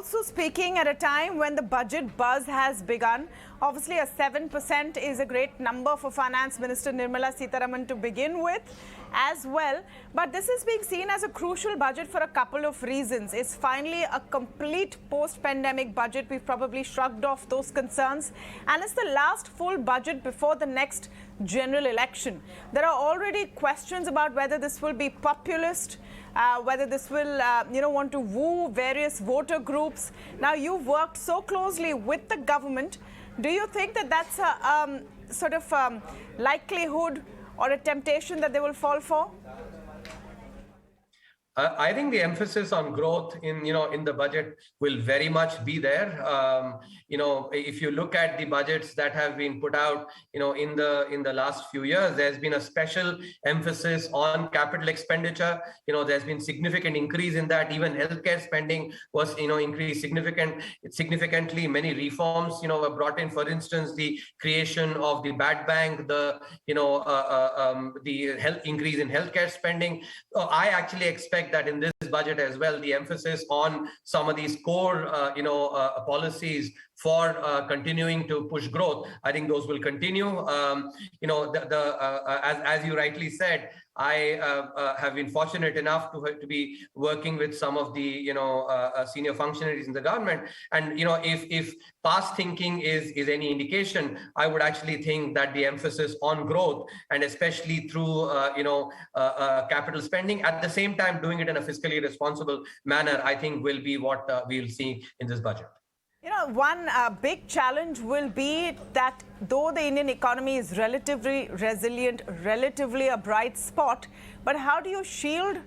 also speaking at a time when the budget buzz has begun. Obviously, a 7% is a great number for Finance Minister Nirmala Sitharaman to begin with as well. But this is being seen as a crucial budget for a couple of reasons. It's finally a complete post-pandemic budget. We've probably shrugged off those concerns. And it's the last full budget before the next general election. There are already questions about whether this will be populist, whether this will, want to woo various voter groups. Now, you've worked so closely with the government. Do you think that that's a likelihood or a temptation that they will fall for? I think the emphasis on growth in the budget will very much be there. If you look at the budgets that have been put out, in the last few years, there's been a special emphasis on capital expenditure. There's been significant increase in that. Even healthcare spending was increased significantly. Many reforms were brought in. For instance, the creation of the bad bank, the health increase in healthcare spending. I actually expect that in this budget as well, the emphasis on some of these core, policies for continuing to push growth, I think those will continue. As you rightly said, I have been fortunate enough to be working with some of the senior functionaries in the government, and if past thinking is any indication, I would actually think that the emphasis on growth, and especially through capital spending, at the same time doing it in a fiscally responsible manner, I think will be what we'll see in this budget. One big challenge will be that though the Indian economy is relatively resilient, relatively a bright spot, but how do you shield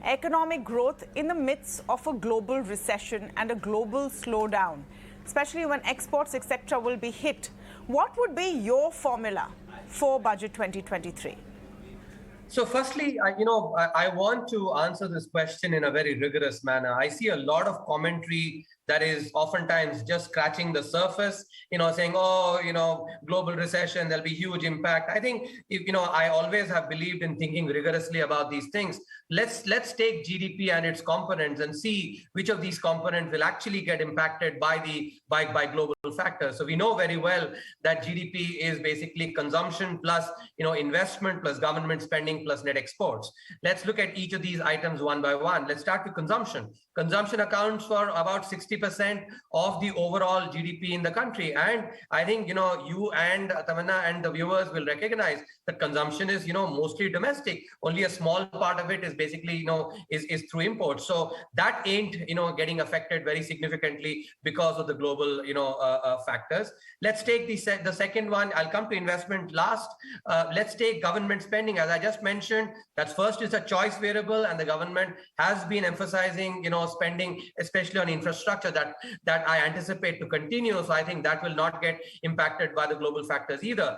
economic growth in the midst of a global recession and a global slowdown, especially when exports, etc., will be hit? What would be your formula for Budget 2023? So firstly, I want to answer this question in a very rigorous manner. I see a lot of commentary that is oftentimes just scratching the surface, saying, global recession, there'll be huge impact. I think, I always have believed in thinking rigorously about these things. Let's take GDP and its components and see which of these components will actually get impacted by global factors. So we know very well that GDP is basically consumption plus, investment plus government spending plus net exports. Let's look at each of these items one by one. Let's start with consumption. Consumption accounts for about 60% of the overall GDP in the country. And I think, you and Tamanna and the viewers will recognize that consumption is, mostly domestic. Only a small part of it is basically, is through imports. So that ain't, getting affected very significantly because of the global, factors. Let's take the second one. I'll come to investment last. Let's take government spending. As I just mentioned, that's first is a choice variable, and the government has been emphasizing, spending, especially on infrastructure, that I anticipate to continue. So I think that will not get impacted by the global factors either.